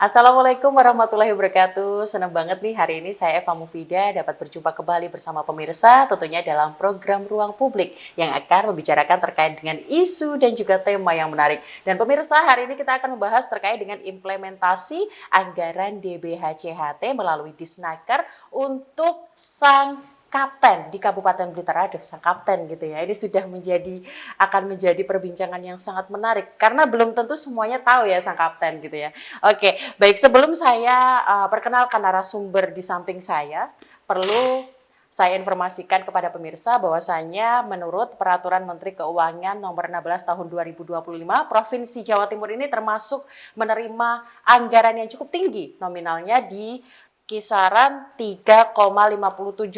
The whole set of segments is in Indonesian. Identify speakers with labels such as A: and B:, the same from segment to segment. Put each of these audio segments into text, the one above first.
A: Assalamualaikum warahmatullahi wabarakatuh. Senang banget nih hari ini saya Eva Mufida dapat berjumpa kembali bersama pemirsa tentunya dalam program Ruang Publik yang akan membicarakan terkait dengan isu dan juga tema yang menarik. Dan pemirsa, hari ini kita akan membahas terkait dengan implementasi anggaran DBHCHT melalui Disnaker untuk sang kapten di Kabupaten Blitar. Aduh, sang kapten gitu ya. Ini sudah akan menjadi perbincangan yang sangat menarik karena belum tentu semuanya tahu ya sang kapten gitu ya. Oke, baik, sebelum saya perkenalkan narasumber di samping saya, perlu saya informasikan kepada pemirsa bahwasanya menurut Peraturan Menteri Keuangan Nomor 16 Tahun 2025, Provinsi Jawa Timur ini termasuk menerima anggaran yang cukup tinggi, nominalnya di kisaran 3,57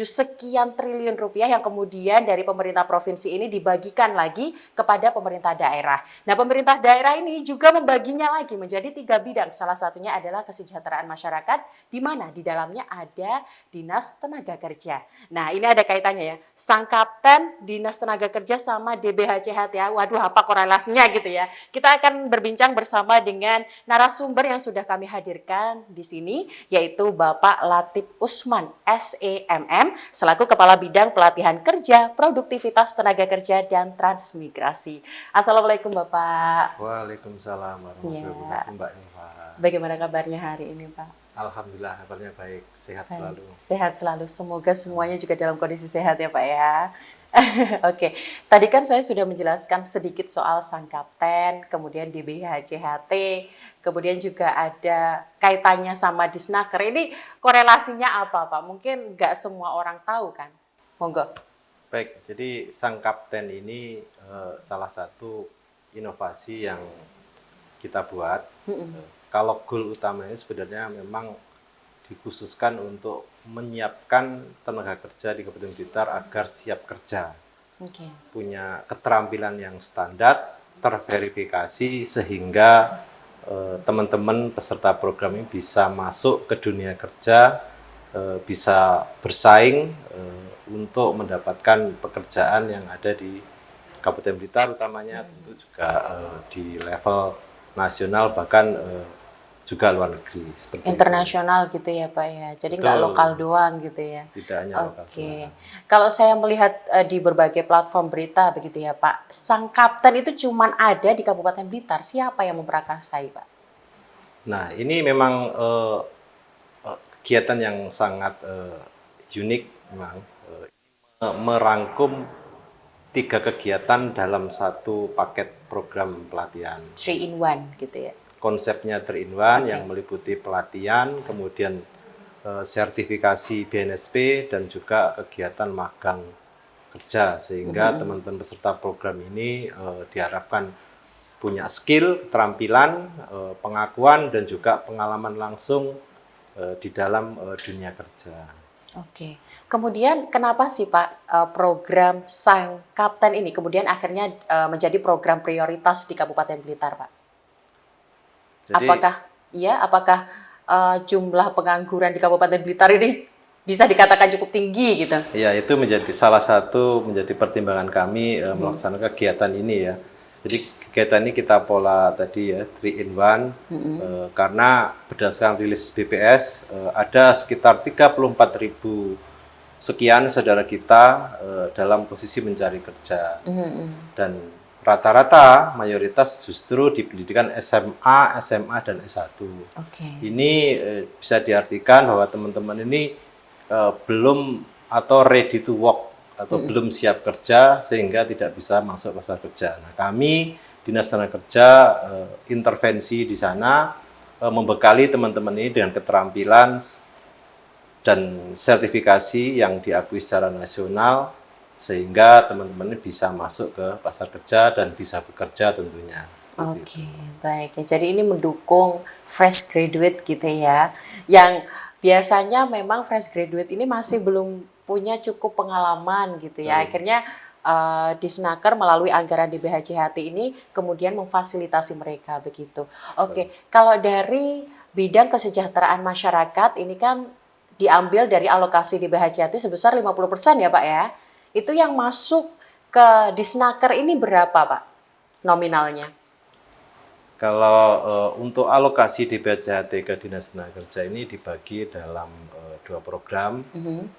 A: sekian triliun rupiah yang kemudian dari pemerintah provinsi ini dibagikan lagi kepada pemerintah daerah. Nah, pemerintah daerah ini juga membaginya lagi menjadi 3 bidang. Salah satunya adalah kesejahteraan masyarakat, di mana di dalamnya ada Dinas Tenaga Kerja. Nah, ini ada kaitannya ya. Sang Kapten, Dinas Tenaga Kerja sama DBHCHT ya. Waduh, apa korelasinya gitu ya. Kita akan berbincang bersama dengan narasumber yang sudah kami hadirkan di sini, yaitu Bapak Latif Usman, SEMM, selaku Kepala Bidang Pelatihan Kerja, Produktivitas Tenaga Kerja, dan Transmigrasi. Assalamualaikum Bapak.
B: Waalaikumsalam warahmatullahi
A: Ya,
B: wabarakatuh, Mbak Eva.
A: bagaimana kabarnya hari ini Pak?
B: Alhamdulillah kabarnya baik, sehat
A: Baik,
B: selalu.
A: sehat selalu. Semoga semuanya juga dalam kondisi sehat ya Pak ya. Oke, tadi kan saya sudah menjelaskan sedikit soal sang kapten, kemudian DBHCHT, kemudian juga ada kaitannya sama Disnaker. Ini korelasinya apa Pak? Mungkin nggak semua orang tahu kan? Monggo.
B: Baik, jadi sang kapten ini salah satu inovasi yang kita buat. Kalau goal utamanya sebenarnya memang dikhususkan untuk menyiapkan tenaga kerja di Kabupaten Blitar agar siap kerja,
A: Oke.
B: punya keterampilan yang standar, terverifikasi sehingga teman-teman peserta program ini bisa masuk ke dunia kerja, bisa bersaing untuk mendapatkan pekerjaan yang ada di Kabupaten Blitar, utamanya tentu juga di level nasional, bahkan juga luar negeri seperti
A: Internasional gitu ya Pak ya. Jadi nggak
B: Betul.
A: lokal doang gitu ya.
B: Tidak hanya lokal
A: Oke.
B: doang.
A: Kalau saya melihat di berbagai platform berita begitu ya Pak, sang kapten itu cuman ada di Kabupaten Blitar. Siapa yang memprakarsai Pak?
B: Nah, ini memang kegiatan yang sangat unik memang, merangkum 3 kegiatan dalam satu paket program pelatihan.
A: 3 in 1 gitu ya.
B: Konsepnya 3 in 1
A: Oke.
B: yang meliputi pelatihan, kemudian sertifikasi BNSP, dan juga kegiatan magang kerja, sehingga teman-teman peserta program ini diharapkan punya skill, keterampilan, pengakuan, dan juga pengalaman langsung di dalam dunia kerja.
A: Oke. Kemudian kenapa sih Pak program sang kapten ini kemudian akhirnya menjadi program prioritas di Kabupaten Blitar Pak?
B: Jadi
A: Apakah jumlah pengangguran di Kabupaten Blitar ini bisa dikatakan cukup tinggi gitu?
B: ya, itu menjadi salah satu menjadi pertimbangan kami melaksanakan kegiatan ini ya. Jadi kegiatan ini kita pola tadi ya 3 in 1 karena berdasarkan rilis BPS ada sekitar 34.000 sekian saudara kita dalam posisi mencari kerja, dan rata-rata mayoritas justru di pendidikan SMA, SMA, dan S1.
A: Oke.
B: Ini bisa diartikan bahwa teman-teman ini belum atau ready to work atau belum siap kerja sehingga tidak bisa masuk pasar kerja. Nah, kami Dinas Tenaga Kerja intervensi di sana, membekali teman-teman ini dengan keterampilan dan sertifikasi yang diakui secara nasional sehingga teman-teman ini bisa masuk ke pasar kerja dan bisa bekerja tentunya.
A: Oke, baik ya. Jadi ini mendukung fresh graduate gitu ya. Yang biasanya memang fresh graduate ini masih belum punya cukup pengalaman gitu ya. Akhirnya Disnaker melalui anggaran DBHCHT ini kemudian memfasilitasi mereka begitu. Oke, kalau dari bidang kesejahteraan masyarakat ini kan diambil dari alokasi DBHCHT sebesar 50% ya Pak ya. Itu yang masuk ke Disnaker ini berapa Pak nominalnya?
B: Kalau untuk alokasi di BCHT ke Dinas Tenaga Kerja ini dibagi dalam 2 program.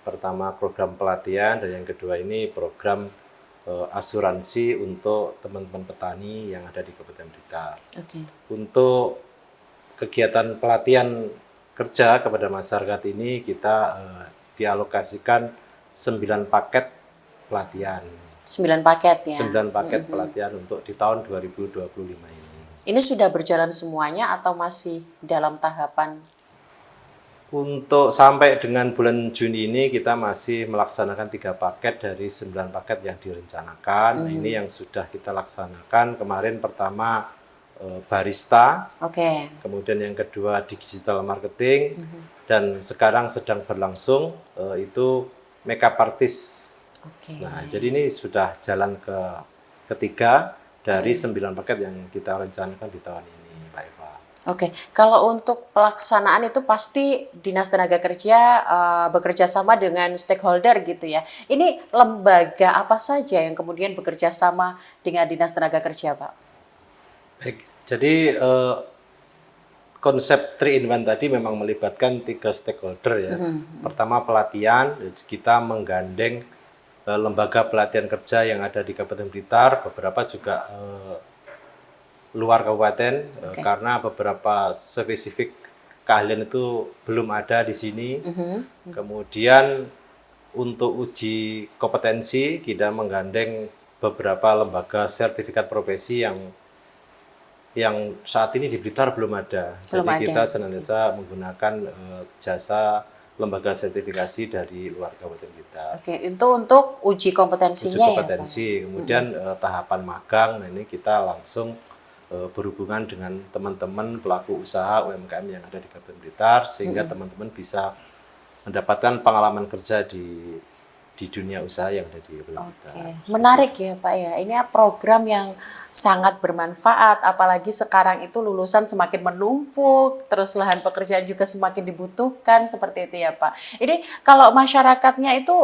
B: Pertama program pelatihan dan yang kedua ini program asuransi untuk teman-teman petani yang ada di Kabupaten Blitar. Untuk kegiatan pelatihan kerja kepada masyarakat ini kita dialokasikan 9 paket pelatihan.
A: 9 paket ya?
B: 9 paket pelatihan untuk di tahun 2025 ini.
A: Ini sudah berjalan semuanya atau masih dalam tahapan?
B: Untuk sampai dengan bulan Juni ini kita masih melaksanakan 3 paket dari 9 paket yang direncanakan. Nah, ini yang sudah kita laksanakan. Kemarin pertama barista, kemudian yang kedua digital marketing, dan sekarang sedang berlangsung itu makeup artist. Nah, jadi ini sudah jalan ke ketiga dari 9 paket yang kita rencanakan di tahun ini, Pak Eva.
A: Kalau untuk pelaksanaan itu pasti Dinas Tenaga Kerja bekerja sama dengan stakeholder gitu ya. Ini lembaga apa saja yang kemudian bekerja sama dengan Dinas Tenaga Kerja, Pak?
B: Baik, jadi konsep 3 in 1 tadi memang melibatkan 3 stakeholder ya. Pertama pelatihan, kita menggandeng lembaga pelatihan kerja yang ada di Kabupaten Blitar, beberapa juga luar kabupaten, karena beberapa spesifik keahlian itu belum ada di sini. Kemudian untuk uji kompetensi kita menggandeng beberapa lembaga sertifikat profesi yang saat ini di Blitar belum ada. Jadi kita senantiasa menggunakan jasa lembaga sertifikasi dari luar Kabupaten Blitar.
A: Itu untuk uji kompetensinya.
B: Uji kompetensi, ya, kemudian tahapan magang. Nah, ini kita langsung berhubungan dengan teman-teman pelaku usaha UMKM yang ada di Kabupaten Blitar, sehingga teman-teman bisa mendapatkan pengalaman kerja di dunia usaha yang ada di Blitar.
A: Menarik ya Pak ya, ini program yang sangat bermanfaat, apalagi sekarang itu lulusan semakin menumpuk, terus lahan pekerjaan juga semakin dibutuhkan, seperti itu ya Pak. Ini kalau masyarakatnya itu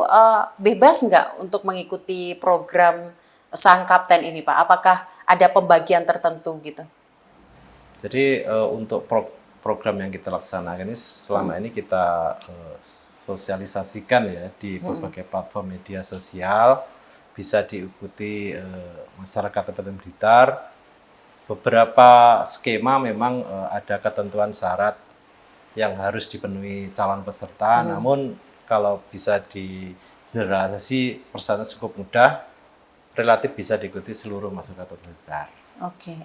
A: bebas nggak untuk mengikuti program Sang Kapten ini Pak? Apakah ada pembagian tertentu gitu?
B: Jadi untuk program yang kita laksanakan ini selama ini kita sosialisasikan ya di berbagai platform media sosial, bisa diikuti masyarakat Kabupaten Blitar. Beberapa skema memang ada ketentuan syarat yang harus dipenuhi calon peserta, namun kalau bisa digeneralisasi persyaratan cukup mudah, relatif bisa diikuti seluruh masyarakat Kabupaten Blitar.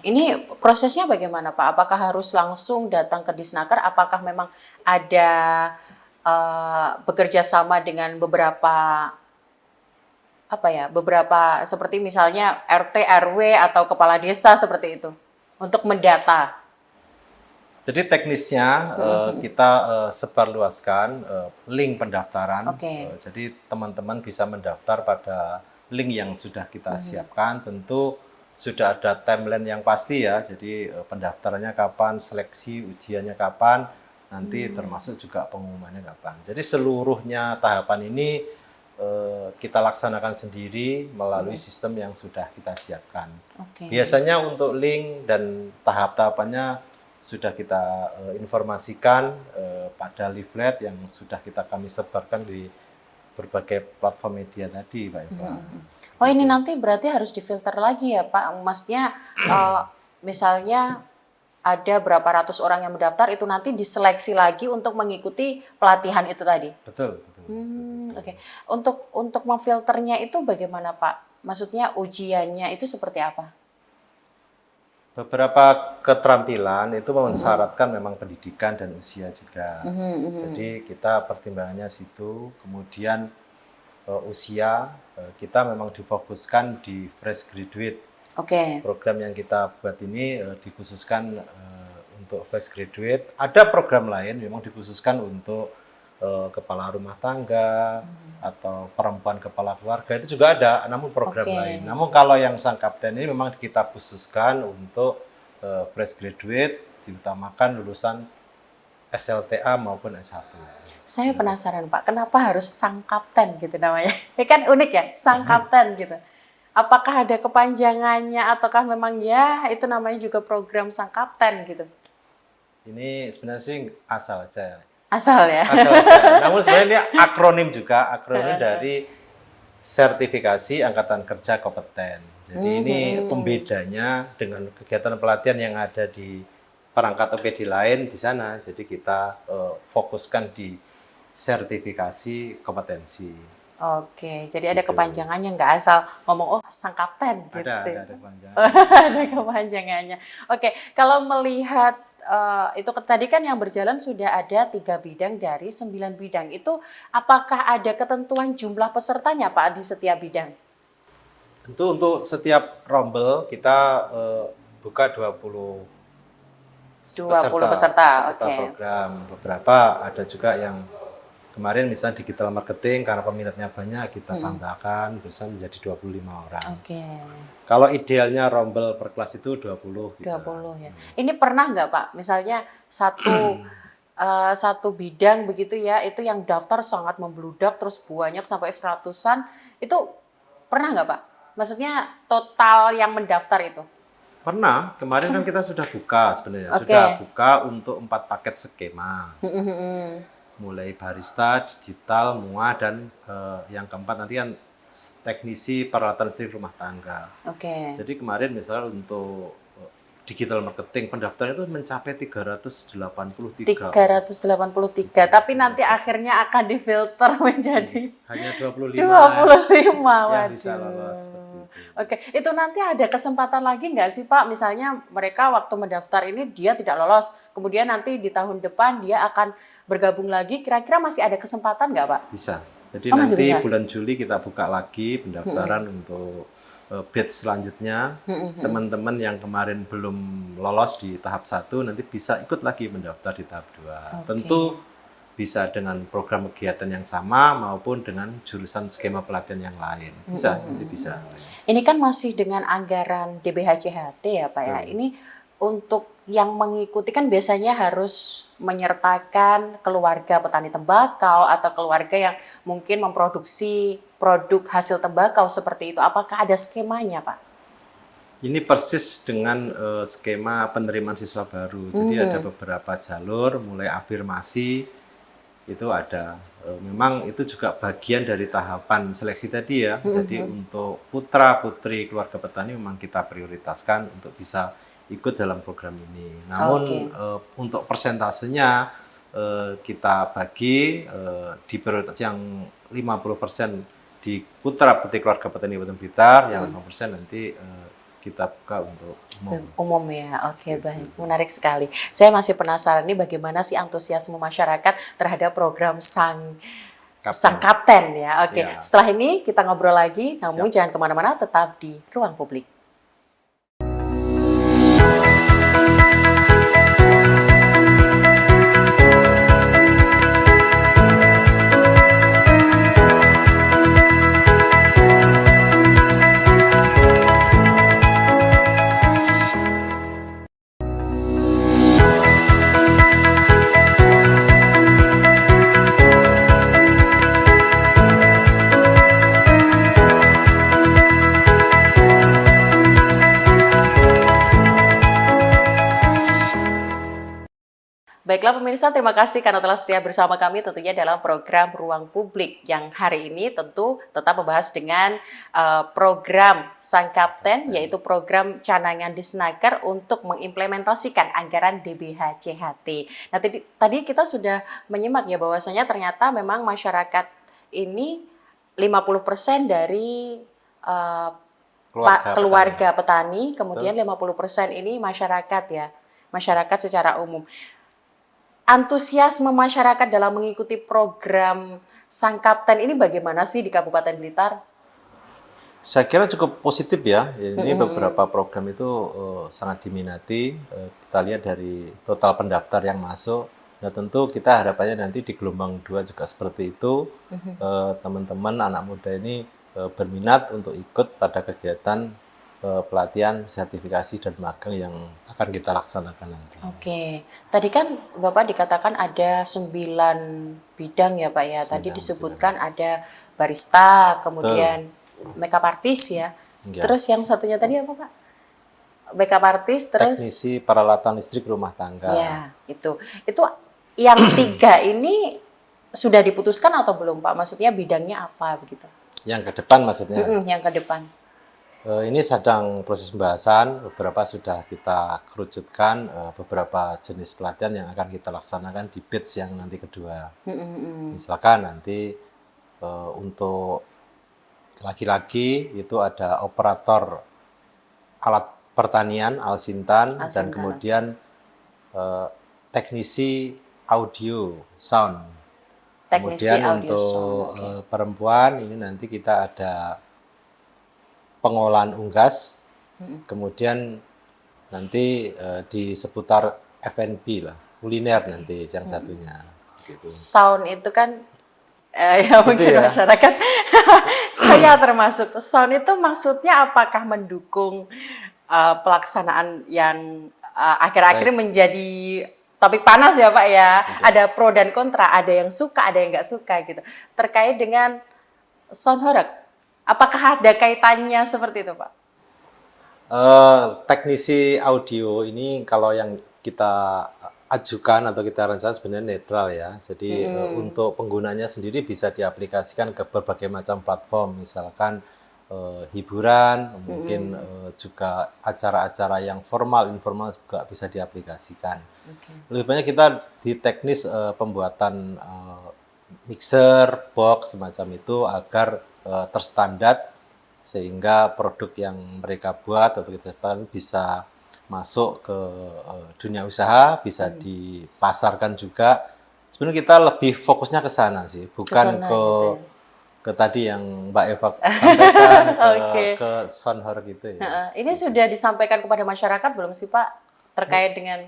A: Ini prosesnya bagaimana Pak? Apakah harus langsung datang ke Disnaker? Apakah memang ada bekerja sama dengan beberapa seperti misalnya RT, RW atau kepala desa seperti itu untuk mendata?
B: Jadi teknisnya kita sebarluaskan link pendaftaran. Jadi teman-teman bisa mendaftar pada link yang sudah kita siapkan. Tentu sudah ada timeline yang pasti ya, jadi pendaftarannya kapan, seleksi ujiannya kapan, nanti termasuk juga pengumumannya kapan. Jadi seluruhnya tahapan ini kita laksanakan sendiri melalui sistem yang sudah kita siapkan. Biasanya untuk link dan tahap-tahapannya sudah kita informasikan pada leaflet yang sudah kami sebarkan di berbagai platform media tadi, Pak Eva.
A: Ini nanti berarti harus difilter lagi ya, Pak. Maksudnya misalnya ada berapa ratus orang yang mendaftar, itu nanti diseleksi lagi untuk mengikuti pelatihan itu tadi.
B: Betul.
A: Untuk memfilternya itu bagaimana, Pak? Maksudnya ujiannya itu seperti apa?
B: Beberapa keterampilan itu mensyaratkan memang pendidikan dan usia juga. Jadi kita pertimbangannya situ. Kemudian usia kita memang difokuskan di fresh graduate. Program yang kita buat ini dikhususkan untuk fresh graduate. Ada program lain memang dikhususkan untuk kepala rumah tangga atau perempuan kepala keluarga, itu juga ada, namun program lain. Namun kalau yang Sang Kapten ini memang kita khususkan untuk fresh graduate, diutamakan lulusan SLTA maupun S1.
A: Saya penasaran Pak, kenapa harus Sang Kapten gitu namanya? Kan unik ya, Sang Kapten gitu. Apakah ada kepanjangannya ataukah memang ya itu namanya juga program Sang Kapten gitu?
B: Ini sebenarnya sih asal aja.
A: Asal ya.
B: Asal aja. Namun sebenarnya ini akronim juga, akronim dari sertifikasi Angkatan Kerja Kompeten. Jadi ini pembedanya dengan kegiatan pelatihan yang ada di perangkat OPD lain di sana. Jadi kita fokuskan di sertifikasi kompetensi.
A: Oke, jadi ada kepanjangannya, nggak asal ngomong, oh Sang Kapten gitu.
B: Ada kepanjangan.
A: Ada kepanjangannya. Oke, kalau melihat itu tadi kan yang berjalan sudah ada 3 bidang dari 9 bidang. Itu apakah ada ketentuan jumlah pesertanya Pak di setiap bidang?
B: Tentu untuk setiap rombel kita buka 20
A: 20 peserta, oke.
B: program. Beberapa ada juga yang kemarin misalnya digital marketing karena peminatnya banyak kita tambahkan bisa menjadi 25 orang.
A: Oke.
B: Kalau idealnya rombel per kelas itu 20 gitu.
A: 20 ya. Ini pernah nggak Pak, misalnya satu bidang begitu ya, itu yang daftar sangat membludak terus banyak sampai seratusan, itu pernah nggak Pak? Maksudnya total yang mendaftar itu?
B: Pernah, kemarin kan kita sudah buka sebenarnya,
A: Oke.
B: sudah buka untuk 4 paket skema. Mulai barista, digital, MUA, dan yang keempat nanti kan teknisi peralatan listrik rumah tangga.
A: Oke.
B: Jadi kemarin misalnya untuk digital marketing pendaftaran itu mencapai 383.
A: 383, tapi nanti akhirnya akan difilter menjadi
B: Hanya 25
A: 25.
B: yang bisa lolos seperti itu.
A: Oke, itu nanti ada kesempatan lagi nggak sih Pak? Misalnya mereka waktu mendaftar ini dia tidak lolos, kemudian nanti di tahun depan dia akan bergabung lagi, kira-kira masih ada kesempatan nggak Pak?
B: Bisa. Jadi
A: Oh, masih
B: nanti
A: bisa?
B: bulan Juli kita buka lagi pendaftaran untuk batch selanjutnya. Teman-teman yang kemarin belum lolos di tahap 1 nanti bisa ikut lagi mendaftar di tahap 2. Tentu bisa dengan program kegiatan yang sama maupun dengan jurusan skema pelatihan yang lain. Bisa, masih bisa.
A: Ini kan masih dengan anggaran DBHCHT ya Pak ya. Ini untuk yang mengikuti kan biasanya harus menyertakan keluarga petani tembakau atau keluarga yang mungkin memproduksi produk hasil tembakau seperti itu. Apakah ada skemanya Pak?
B: Ini persis dengan skema penerimaan siswa baru. Jadi ada beberapa jalur, mulai afirmasi, itu ada. Memang itu juga bagian dari tahapan seleksi tadi ya. Jadi untuk putra-putri keluarga petani memang kita prioritaskan untuk bisa ikut dalam program ini. Namun untuk persentasenya kita bagi di prioritas yang 50% di putra-putri keluarga petani Kabupaten Blitar, yang 5% nanti kita buka untuk
A: umum ya. Oke, baik. Menarik sekali. Saya masih penasaran nih bagaimana sih antusiasme masyarakat terhadap program Sang Kapten ya. Oke, setelah ini kita ngobrol lagi, namun jangan kemana-mana, tetap di Ruang Publik. Baiklah pemirsa, terima kasih karena telah setia bersama kami tentunya dalam program Ruang Publik yang hari ini tentu tetap membahas dengan program Sang Kapten, yaitu program Canangan Disnaker untuk mengimplementasikan anggaran DBHCHT. Nah tadi kita sudah menyimak ya bahwasanya ternyata memang masyarakat ini 50% dari keluarga petani, kemudian 50% ini masyarakat ya, masyarakat secara umum. Antusiasme masyarakat dalam mengikuti program Sang Kapten ini bagaimana sih di Kabupaten Blitar?
B: Saya kira cukup positif ya. Ini beberapa program itu sangat diminati. Kita lihat dari total pendaftar yang masuk. Nah tentu kita harapannya nanti di gelombang 2 juga seperti itu. Teman-teman anak muda ini berminat untuk ikut pada kegiatan pelatihan, sertifikasi, dan magang yang akan kita laksanakan nanti.
A: Oke, tadi kan Bapak dikatakan ada 9 bidang ya Pak ya. Tadi disebutkan ada barista, kemudian makeup artist ya.
B: Ya.
A: Terus yang satunya tadi apa Pak? Backup artist, terus
B: Teknisi peralatan listrik rumah tangga.
A: ya itu yang tiga ini sudah diputuskan atau belum Pak? Maksudnya bidangnya apa begitu?
B: Yang ke depan maksudnya.
A: Yang ke depan.
B: Ini sedang proses pembahasan, beberapa sudah kita kerucutkan, beberapa jenis pelatihan yang akan kita laksanakan di batch yang nanti kedua. Misalkan nanti untuk laki-laki itu ada operator alat pertanian, Alsintan, dan kemudian teknisi audio, sound.
A: Teknisi
B: Kemudian
A: audio
B: untuk
A: sound,
B: perempuan ini nanti kita ada pengolahan unggas, kemudian nanti di seputar F&B lah, kuliner nanti yang satunya. Gitu.
A: Sound itu kan ya mungkin
B: ya?
A: masyarakat saya termasuk. Sound itu maksudnya apakah mendukung pelaksanaan yang akhir-akhir menjadi topik panas ya Pak ya. Ada pro dan kontra, ada yang suka, ada yang nggak suka gitu. Terkait dengan sound horeg. Apakah ada kaitannya seperti itu, Pak?
B: Teknisi audio ini kalau yang kita ajukan atau kita rencana sebenarnya netral ya. Jadi untuk penggunanya sendiri bisa diaplikasikan ke berbagai macam platform, misalkan hiburan, mungkin juga acara-acara yang formal, informal juga bisa diaplikasikan. Lebih banyak kita di teknis pembuatan mixer, box semacam itu agar terstandar sehingga produk yang mereka buat atau kita ciptakan bisa masuk ke dunia usaha, bisa dipasarkan juga. Sebenarnya kita lebih fokusnya ke sana sih, bukan ke ke tadi yang Mbak Eva sampaikan ke Sonhor gitu ya.
A: Ini sudah disampaikan kepada masyarakat belum sih Pak terkait dengan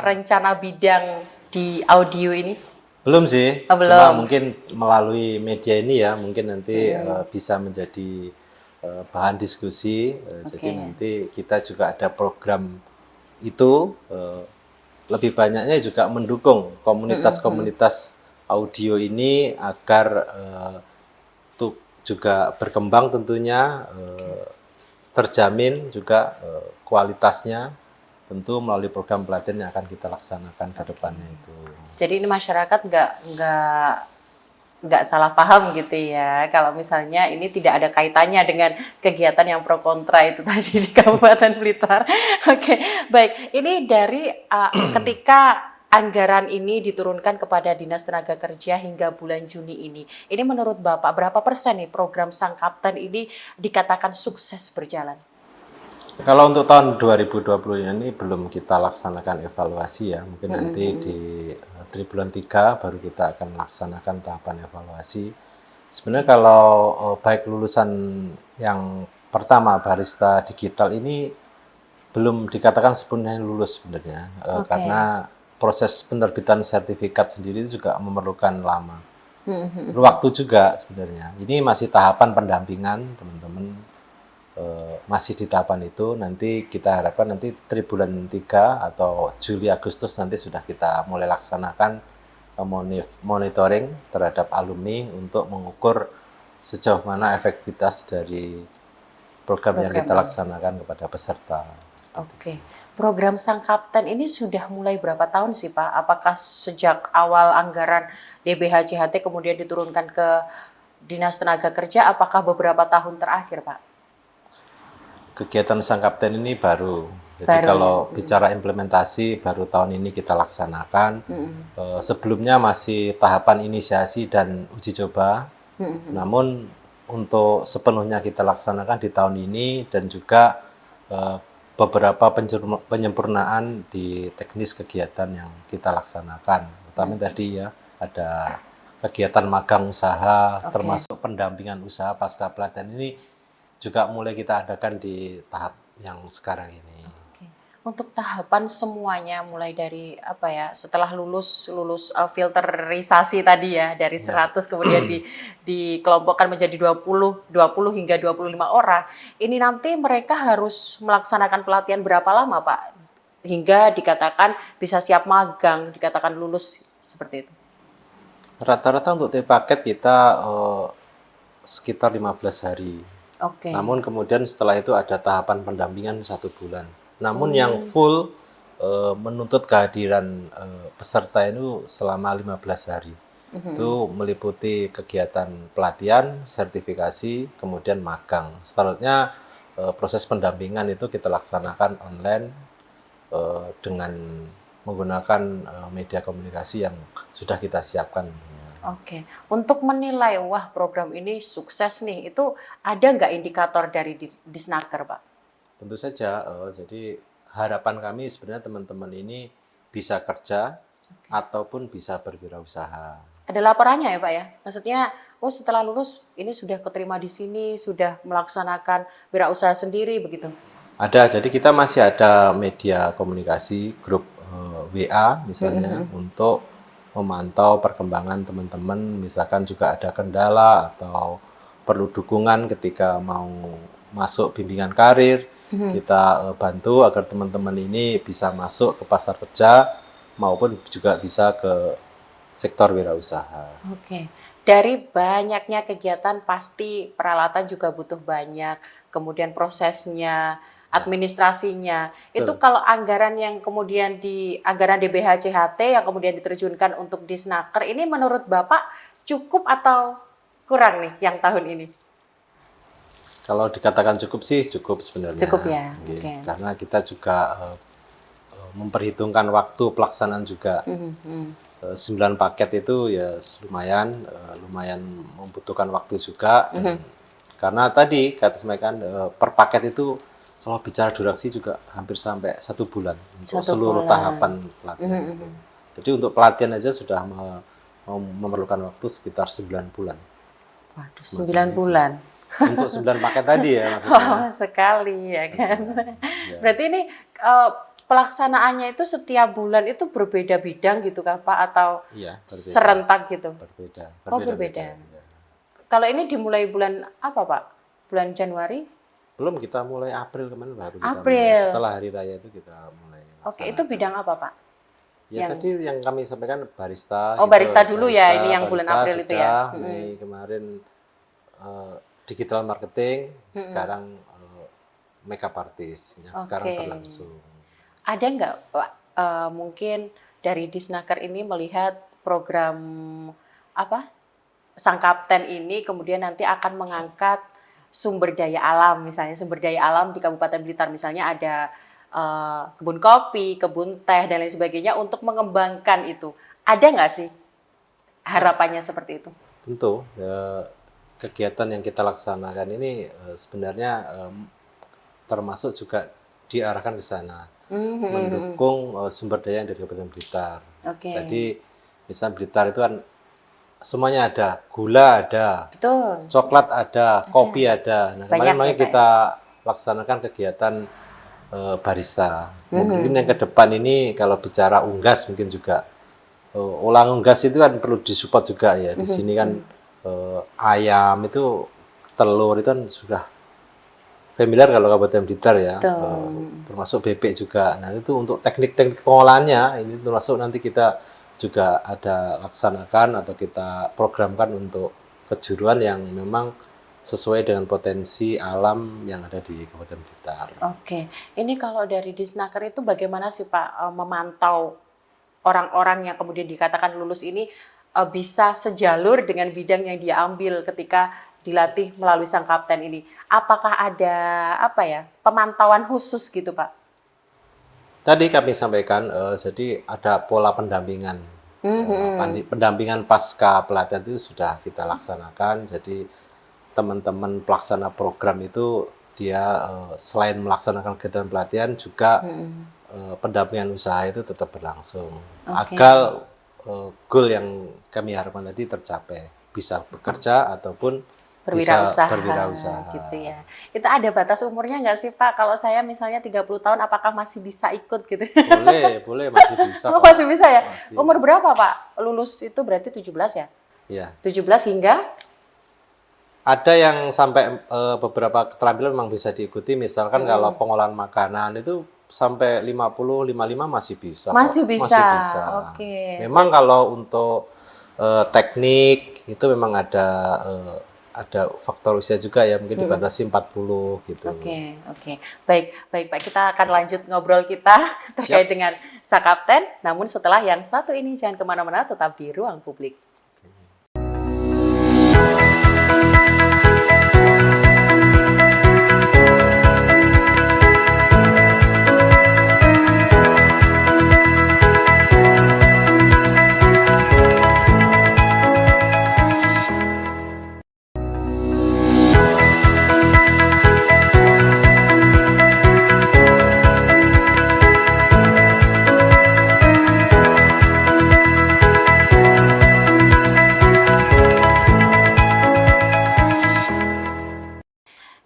A: rencana bidang di audio ini?
B: Belum sih,
A: belum.
B: Cuma mungkin melalui media ini ya, mungkin nanti bisa menjadi bahan diskusi. Jadi nanti kita juga ada program itu, lebih banyaknya juga mendukung komunitas-komunitas audio ini agar juga berkembang tentunya, terjamin juga kualitasnya. Tentu melalui program pelatihan yang akan kita laksanakan ke depannya itu.
A: Jadi ini masyarakat nggak salah paham gitu ya, kalau misalnya ini tidak ada kaitannya dengan kegiatan yang pro kontra itu tadi di Kabupaten Blitar. Oke, baik. Ini dari ketika anggaran ini diturunkan kepada Dinas Tenaga Kerja hingga bulan Juni ini. Ini menurut Bapak berapa persen nih program Sang Kapten ini dikatakan sukses berjalan?
B: Kalau untuk tahun 2020 ini belum kita laksanakan evaluasi ya, mungkin nanti di triwulan 3 baru kita akan melaksanakan tahapan evaluasi. Sebenarnya kalau baik lulusan yang pertama barista digital ini belum dikatakan sepenuhnya lulus sebenarnya, karena proses penerbitan sertifikat sendiri itu juga memerlukan lama. Waktu juga sebenarnya. Ini masih tahapan pendampingan teman-teman. Masih di tahapan itu, nanti kita harapkan nanti triwulan 3 atau Juli Agustus nanti sudah kita mulai laksanakan monitoring terhadap alumni untuk mengukur sejauh mana efektivitas dari program yang kita laksanakan kepada peserta.
A: Oke. Program Sang Kapten ini sudah mulai berapa tahun sih Pak? Apakah sejak awal anggaran DBH-JHT kemudian diturunkan ke Dinas Tenaga Kerja, apakah beberapa tahun terakhir Pak?
B: Kegiatan Sang Kapten ini baru. Jadi kalau bicara implementasi baru tahun ini kita laksanakan. Sebelumnya masih tahapan inisiasi dan uji coba. Namun untuk sepenuhnya kita laksanakan di tahun ini dan juga beberapa penyempurnaan di teknis kegiatan yang kita laksanakan. Utama tadi ya ada kegiatan magang usaha, termasuk pendampingan usaha pasca pelatihan ini juga mulai kita adakan di tahap yang sekarang ini.
A: Untuk tahapan semuanya mulai dari apa ya, setelah lulus filterisasi tadi ya dari 100 kemudian dikelompokkan menjadi 20 hingga 25 orang. Ini nanti mereka harus melaksanakan pelatihan berapa lama Pak? Hingga dikatakan bisa siap magang, dikatakan lulus seperti itu.
B: Rata-rata untuk T-paket kita sekitar 15 hari.
A: Oke.
B: Namun kemudian setelah itu ada tahapan pendampingan 1 bulan. Namun yang full menuntut kehadiran peserta itu selama 15 hari. Itu meliputi kegiatan pelatihan, sertifikasi, kemudian magang. Selanjutnya proses pendampingan itu kita laksanakan online dengan menggunakan media komunikasi yang sudah kita siapkan.
A: Oke, untuk menilai wah program ini sukses nih, itu ada nggak indikator dari Disnaker, Pak?
B: Tentu saja, jadi harapan kami sebenarnya teman-teman ini bisa kerja ataupun bisa berwirausaha.
A: Ada laporannya ya, Pak ya? Maksudnya, oh setelah lulus ini sudah keterima di sini, sudah melaksanakan wirausaha sendiri begitu.
B: Ada, jadi kita masih ada media komunikasi, grup WA misalnya, untuk memantau perkembangan teman-teman, misalkan juga ada kendala atau perlu dukungan ketika mau masuk bimbingan karir, kita bantu agar teman-teman ini bisa masuk ke pasar kerja maupun juga bisa ke sektor wirausaha.
A: Oke. Dari banyaknya kegiatan pasti peralatan juga butuh banyak, kemudian prosesnya, administrasinya. Itu kalau anggaran yang kemudian anggaran DBH-CHT yang kemudian diterjunkan untuk Disnaker ini menurut Bapak cukup atau kurang nih yang tahun ini?
B: Kalau dikatakan cukup sih cukup sebenarnya.
A: Cukup ya.
B: Oke. Karena kita juga memperhitungkan waktu pelaksanaan juga. 9 paket itu ya lumayan membutuhkan waktu juga. Karena tadi kata sampaikan per paket itu kalau bicara durasi juga hampir sampai 1 bulan untuk seluruh tahapan pelatihan. Jadi untuk pelatihan aja sudah memerlukan waktu sekitar 9 bulan.
A: Waduh, 9 bulan.
B: Untuk 9 paket tadi ya maksudnya.
A: Oh, sekali ya kan. Berarti ini pelaksanaannya itu setiap bulan itu berbeda bidang gitu kah Pak atau
B: Iya,
A: serentak gitu?
B: berbeda.
A: Oh, berbeda.
B: Ya.
A: Kalau ini dimulai bulan apa Pak? Bulan Januari?
B: Belum, kita mulai April kemarin baru kita
A: April.
B: mulai. Setelah hari raya itu kita mulai.
A: Oke, itu bidang apa Pak?
B: Ya tadi yang kami sampaikan barista.
A: Oh, barista dulu ya, ini yang bulan April itu ya.
B: Mei kemarin digital marketing, sekarang makeup artist yang sekarang berlangsung.
A: Ada nggak Pak mungkin dari Disnaker ini melihat program Sang Kapten ini kemudian nanti akan mengangkat sumber daya alam, misalnya sumber daya alam di Kabupaten Blitar misalnya ada kebun kopi, kebun teh dan lain sebagainya untuk mengembangkan itu. Ada nggak sih harapannya seperti itu?
B: Tentu kegiatan yang kita laksanakan ini sebenarnya termasuk juga diarahkan ke sana, mendukung sumber daya yang dari Kabupaten Blitar. Jadi misalnya Blitar itu kan semuanya ada, gula ada,
A: betul,
B: coklat ada, kopi ada. Nah, kemarin kita laksanakan kegiatan barista. Mungkin yang ke depan ini kalau bicara unggas mungkin juga ulang unggas itu kan perlu disupport juga ya. Di sini kan ayam itu, telur itu kan sudah familiar kalau Kabupaten Blitar ya, termasuk bebek juga. Nah itu untuk teknik-teknik pengolahannya ini termasuk nanti kita juga ada laksanakan atau kita programkan untuk kejuruan yang memang sesuai dengan potensi alam yang ada di Kabupaten Blitar.
A: Oke, ini kalau dari Disnaker itu bagaimana sih Pak memantau orang-orang yang kemudian dikatakan lulus ini bisa sejalur dengan bidang yang dia ambil ketika dilatih melalui Sang Kapten ini? Apakah ada pemantauan khusus gitu Pak?
B: Tadi kami sampaikan, jadi ada pola pendampingan. Pendampingan pasca pelatihan itu sudah kita laksanakan. Jadi teman-teman pelaksana program itu dia selain melaksanakan kegiatan pelatihan juga pendampingan usaha itu tetap berlangsung. Agar goal yang kami harapkan tadi tercapai, bisa bekerja ataupun berwirausaha
A: gitu ya. Itu ada batas umurnya nggak sih Pak? Kalau saya misalnya 30 tahun apakah masih bisa ikut gitu?
B: Boleh masih bisa.
A: Oh, masih bisa ya? Masih. Umur berapa Pak? Lulus itu berarti 17 ya?
B: Iya.
A: 17 hingga?
B: Ada yang sampai beberapa keterampilan memang bisa diikuti, misalkan kalau pengolahan makanan itu sampai 50, 55 masih bisa.
A: Masih bisa.
B: Oke. Memang kalau untuk teknik itu memang ada ada faktor usia juga ya, mungkin dibatasi 40 gitu.
A: Oke, oke. Baik, baik Pak. Kita akan lanjut ngobrol kita terkait dengan Sang Kapten. Namun setelah yang satu ini, jangan kemana-mana, tetap di Ruang Publik.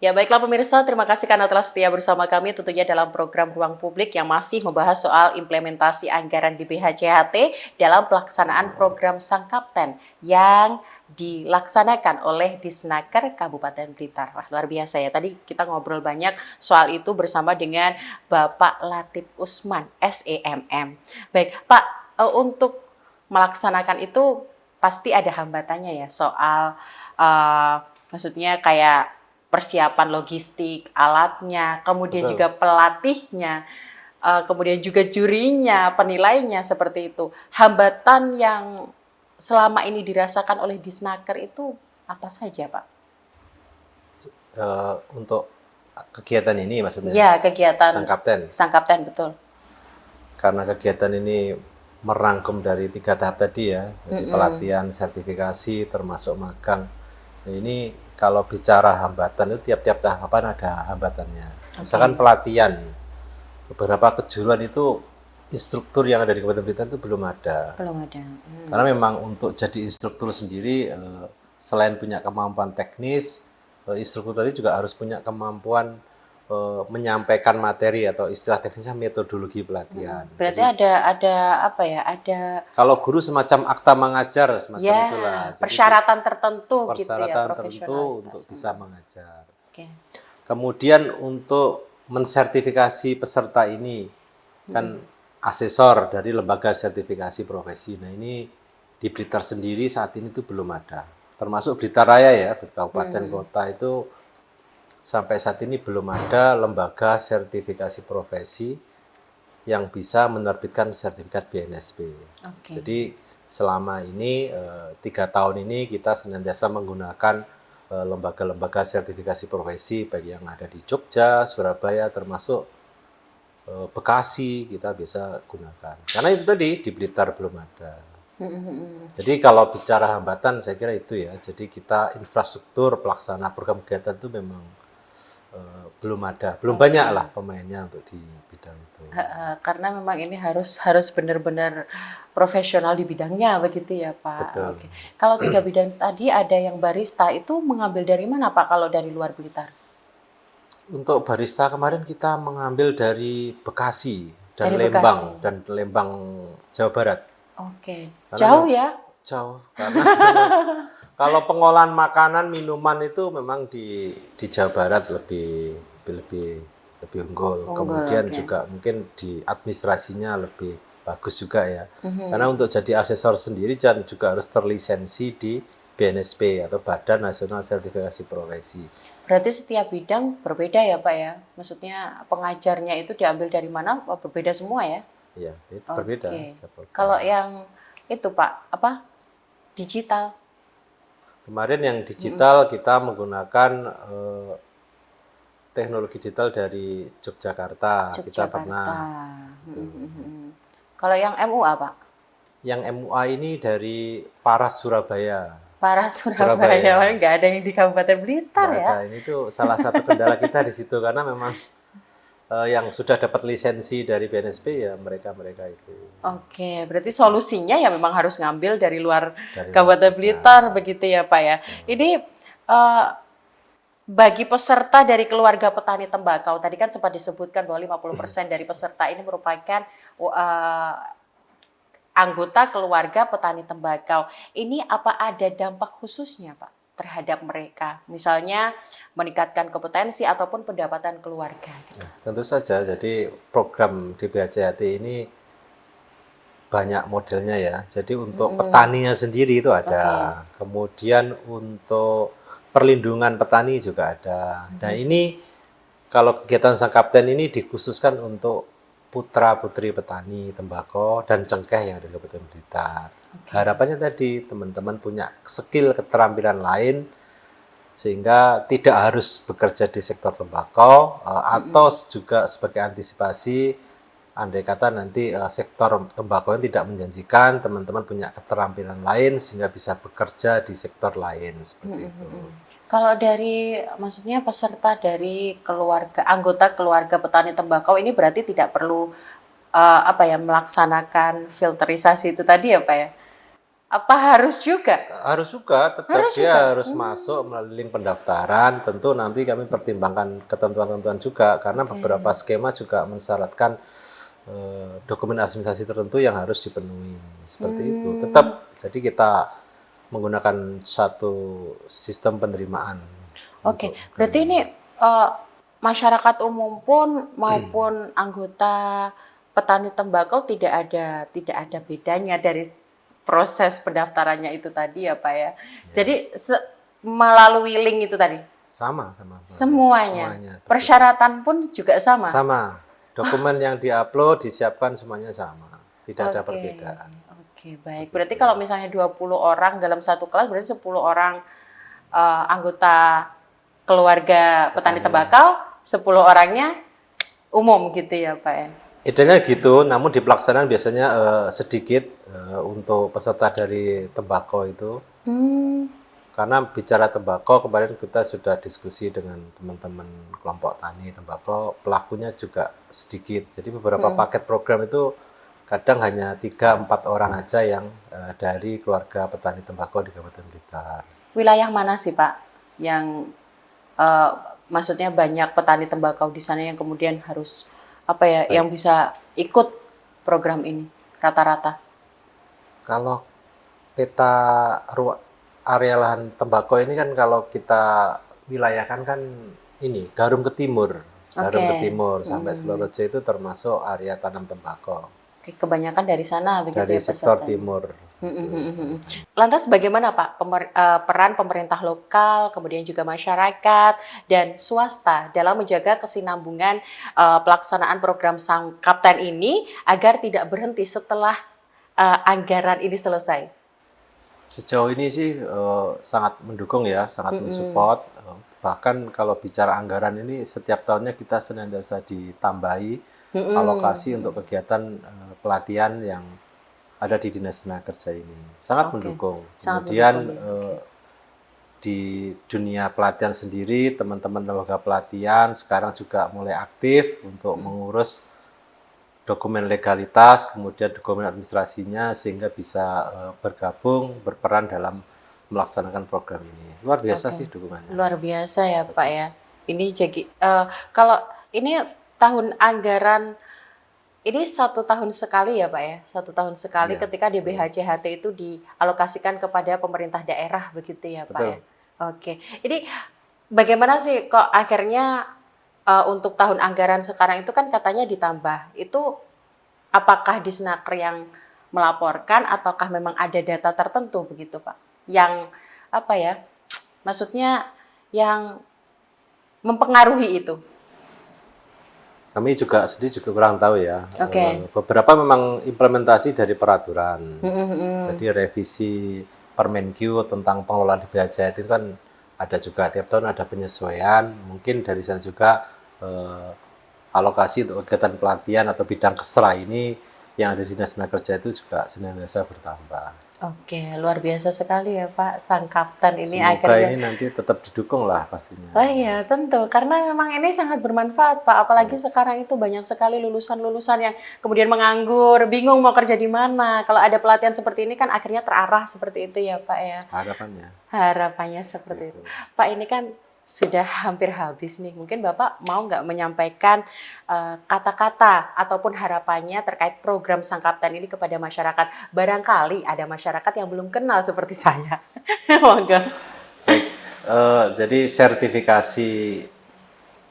A: Ya baiklah pemirsa, terima kasih karena telah setia bersama kami tentunya dalam program Ruang Publik yang masih membahas soal implementasi anggaran di BHJHT dalam pelaksanaan program Sang Kapten yang dilaksanakan oleh Disnaker Kabupaten Blitar. Wah, luar biasa ya, tadi kita ngobrol banyak soal itu bersama dengan Bapak Latif Usman, SEMM. Baik Pak, untuk melaksanakan itu pasti ada hambatannya ya soal maksudnya kayak persiapan logistik, alatnya, kemudian juga pelatihnya, kemudian juga jurinya, penilainya seperti itu. Hambatan yang selama ini dirasakan oleh Disnaker itu apa saja, Pak?
B: Untuk kegiatan ini maksudnya?
A: Ya, kegiatan
B: Sang Kapten.
A: Sang Kapten, betul.
B: Karena kegiatan ini merangkum dari 3 tahap tadi ya, jadi pelatihan, sertifikasi, termasuk magang. Nah, ini kalau bicara hambatan itu tiap-tiap tahapan ada hambatannya. Misalkan pelatihan, beberapa kejuruan itu instruktur yang ada di Kabupaten Blitar itu belum ada.
A: Belum ada.
B: Karena memang untuk jadi instruktur sendiri, selain punya kemampuan teknis, instruktur tadi juga harus punya kemampuan menyampaikan materi atau istilah teknisnya metodologi pelatihan.
A: Berarti ada apa ya? Ada
B: kalau guru semacam akta mengajar semacam
A: ya,
B: itulah. Jadi
A: persyaratan tertentu gitu ya,
B: persyaratan tertentu
A: profesionalitas.
B: untuk bisa mengajar.
A: Oke.
B: Kemudian untuk mensertifikasi peserta ini kan asesor dari lembaga sertifikasi profesi. Nah ini di Blitar sendiri saat ini tuh belum ada. Termasuk Blitar Raya ya, kabupaten kota itu sampai saat ini belum ada lembaga sertifikasi profesi yang bisa menerbitkan sertifikat BNSP.
A: Oke.
B: Jadi selama ini 3 tahun ini kita senantiasa menggunakan lembaga-lembaga sertifikasi profesi baik yang ada di Jogja, Surabaya, termasuk Bekasi kita bisa gunakan. Karena itu tadi di Blitar belum ada. Jadi kalau bicara hambatan saya kira itu ya. Jadi kita infrastruktur pelaksana program kegiatan itu memang belum ada, belum banyak lah pemainnya untuk di bidang itu.
A: Karena memang ini harus benar-benar profesional di bidangnya begitu ya Pak.
B: Betul.
A: Oke. Kalau 3 bidang tadi ada yang barista, itu mengambil dari mana Pak kalau dari luar Blitar?
B: Untuk barista kemarin kita mengambil dari Bekasi dan
A: Dari
B: Lembang
A: Bekasi.
B: dan Lembang Jawa Barat.
A: Oke.
B: Karena
A: Jauh ya?
B: Jauh karena kalau pengolahan makanan minuman itu memang di Jawa Barat lebih unggul. Kemudian juga mungkin di administrasinya lebih bagus juga ya. Karena untuk jadi asesor sendiri dan juga harus terlisensi di BNSP atau Badan Nasional Sertifikasi Profesi.
A: Berarti setiap bidang berbeda ya Pak ya? Maksudnya pengajarnya itu diambil dari mana? Berbeda semua ya?
B: Iya, berbeda.
A: Oke. Kalau yang itu Pak, apa? Digital.
B: Kemarin yang digital kita menggunakan teknologi digital dari Yogyakarta. Kita pernah.
A: Kalau yang MUA Pak?
B: Yang MUA ini dari Paras Surabaya.
A: Paras Surabaya, nggak ada yang di Kabupaten Blitar ya?
B: Ada. Ini tuh salah satu kendala kita di situ karena memang yang sudah dapat lisensi dari BNSP ya mereka itu.
A: Oke, berarti solusinya ya memang harus ngambil dari luar Kabupaten Blitar begitu ya Pak ya. Ini bagi peserta dari keluarga petani tembakau, tadi kan sempat disebutkan bahwa 50% dari peserta ini merupakan anggota keluarga petani tembakau. Ini apa ada dampak khususnya Pak terhadap mereka? Misalnya meningkatkan kompetensi ataupun pendapatan keluarga. Gitu.
B: Nah, tentu saja, jadi program di BHJHT ini banyak modelnya ya. Jadi untuk petaninya sendiri itu ada. Kemudian untuk perlindungan petani juga ada. Nah ini kalau kegiatan Sang Kapten ini dikhususkan untuk putra-putri petani tembakau dan cengkeh yang ada di Kabupaten Blitar. Harapannya tadi teman-teman punya skill keterampilan lain sehingga tidak harus bekerja di sektor tembakau atau juga sebagai antisipasi andai kata nanti sektor tembakau yang tidak menjanjikan, teman-teman punya keterampilan lain sehingga bisa bekerja di sektor lain seperti itu.
A: Kalau dari maksudnya peserta dari keluarga anggota keluarga petani tembakau ini berarti tidak perlu melaksanakan filterisasi itu tadi ya Pak ya? Apa harus juga?
B: Harus juga, tetap harus masuk melalui link pendaftaran. Tentu nanti kami pertimbangkan ketentuan-ketentuan juga karena beberapa skema juga mensyaratkan dokumen administrasi tertentu yang harus dipenuhi seperti itu. Tetap, jadi kita menggunakan satu sistem penerimaan.
A: Oke, berarti ini masyarakat umum pun maupun anggota petani tembakau tidak ada bedanya dari proses pendaftarannya itu tadi ya Pak ya. Jadi melalui link itu tadi.
B: Sama.
A: Semuanya. Persyaratan pun juga sama.
B: Sama. Dokumen yang diupload disiapkan semuanya sama. Tidak ada perbedaan.
A: Oke, baik. Berarti kalau misalnya 20 orang dalam satu kelas berarti 10 orang anggota keluarga petani tembakau, 10 orangnya umum gitu ya Pak ya.
B: Idealnya gitu, namun di pelaksanaan biasanya sedikit untuk peserta dari tembakau itu. Karena bicara tembakau, kemarin kita sudah diskusi dengan teman-teman kelompok tani tembakau, pelakunya juga sedikit. Jadi beberapa paket program itu kadang hanya 3-4 orang aja yang dari keluarga petani tembakau di Kabupaten Blitar.
A: Wilayah mana sih Pak yang maksudnya banyak petani tembakau di sana yang kemudian harus yang bisa ikut program ini rata-rata?
B: Kalau peta area lahan tembakau ini kan kalau kita wilayahkan kan ini Garum ke timur, sampai Selorojo itu termasuk area tanam tembakau.
A: Kebanyakan dari sana begitu
B: dari
A: ya
B: sektor
A: peserta.
B: timur.
A: Lantas bagaimana Pak peran pemerintah lokal, kemudian juga masyarakat dan swasta dalam menjaga kesinambungan pelaksanaan program Sang Kapten ini agar tidak berhenti setelah anggaran ini selesai?
B: Sejauh ini sih sangat mendukung ya, sangat mensupport. Bahkan kalau bicara anggaran ini setiap tahunnya kita senantiasa ditambahi alokasi untuk kegiatan pelatihan yang ada di Dinas Tenaga Kerja ini. Sangat mendukung. Kemudian di dunia pelatihan sendiri, teman-teman lembaga pelatihan sekarang juga mulai aktif untuk mengurus dokumen legalitas, kemudian dokumen administrasinya sehingga bisa bergabung, berperan dalam melaksanakan program ini. Luar biasa sih dukungannya.
A: Luar biasa ya Pak ya. Ini jadi kalau ini tahun anggaran ini 1 tahun sekali ya Pak ya, 1 tahun sekali ketika di BHCHT itu dialokasikan kepada pemerintah daerah begitu ya Pak ya. Oke, ini bagaimana sih kok akhirnya untuk tahun anggaran sekarang itu kan katanya ditambah, itu apakah Disnaker yang melaporkan ataukah memang ada data tertentu begitu Pak, yang maksudnya yang mempengaruhi itu?
B: Kami juga sendiri kurang tahu ya. Beberapa memang implementasi dari peraturan. Jadi revisi Permenkyu tentang pengelolaan di BHCHT itu kan ada juga tiap tahun ada penyesuaian. Mungkin dari sana juga alokasi untuk kegiatan pelatihan atau bidang kesra ini yang ada di Dinas Tenaga Kerja itu juga senantiasa bertambah.
A: Oke, luar biasa sekali ya Pak, Sang Kapten ini.
B: Semoga
A: akhirnya
B: ini nanti tetap didukung lah pastinya.
A: Oh iya, tentu. Karena memang ini sangat bermanfaat, Pak. Apalagi sekarang itu banyak sekali lulusan-lulusan yang kemudian menganggur, bingung mau kerja di mana. Kalau ada pelatihan seperti ini kan akhirnya terarah seperti itu ya, Pak ya.
B: Harapannya.
A: Harapannya seperti itu. Pak, ini kan sudah hampir habis nih. Mungkin Bapak mau nggak menyampaikan kata-kata ataupun harapannya terkait program Sang Kapten ini kepada masyarakat. Barangkali ada masyarakat yang belum kenal seperti saya. Monggo.
B: Jadi sertifikasi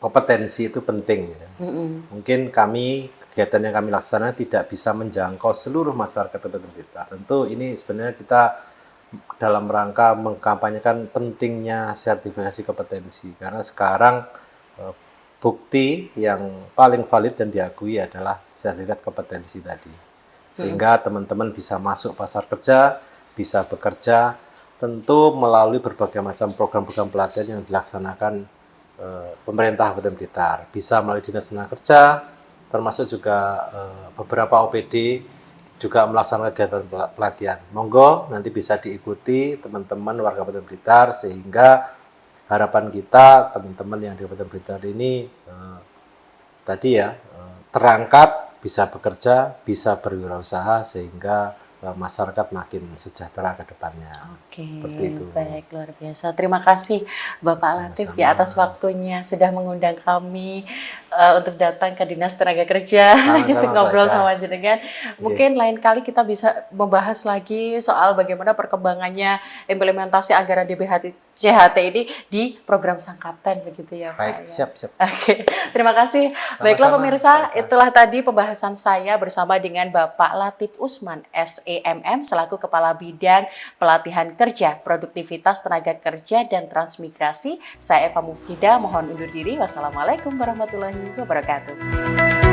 B: kompetensi itu penting ya. Mungkin kegiatan yang kami laksanakan tidak bisa menjangkau seluruh masyarakat Kabupaten Blitar. Tentu ini sebenarnya kita dalam rangka mengkampanyekan pentingnya sertifikasi kompetensi, karena sekarang bukti yang paling valid dan diakui adalah sertifikat kompetensi tadi, sehingga teman-teman bisa masuk pasar kerja, bisa bekerja, tentu melalui berbagai macam program-program pelatihan yang dilaksanakan pemerintah Kabupaten Blitar, bisa melalui Dinas Tenaga Kerja, termasuk juga beberapa OPD juga melaksanakan kegiatan pelatihan. Monggo nanti bisa diikuti teman-teman warga Kabupaten Blitar, sehingga harapan kita teman-teman yang di Kabupaten Blitar ini tadi ya terangkat, bisa bekerja, bisa berwirausaha, sehingga masyarakat makin sejahtera ke depannya.
A: Oke,
B: Seperti itu.
A: baik, luar biasa. Terima kasih Bapak Latif ya atas waktunya sudah mengundang kami untuk datang ke Dinas Tenaga Kerja gitu,
B: Sama-sama,
A: ngobrol
B: Mbak Eka.
A: sama jenengan. Mungkin lain kali kita bisa membahas lagi soal bagaimana perkembangannya implementasi anggaran DBHT CHT ini di program Sang Kapten begitu ya Pak.
B: Baik,
A: ya.
B: siap.
A: Oke, terima kasih. Baiklah pemirsa,
B: Mbak Eka.
A: itulah tadi pembahasan saya bersama dengan Bapak Latif Usman, SEMM, selaku Kepala Bidang Pelatihan Kerja, Produktivitas Tenaga Kerja dan Transmigrasi. Saya Eva Mufida, mohon undur diri. Wassalamualaikum warahmatullahi wabarakatuh.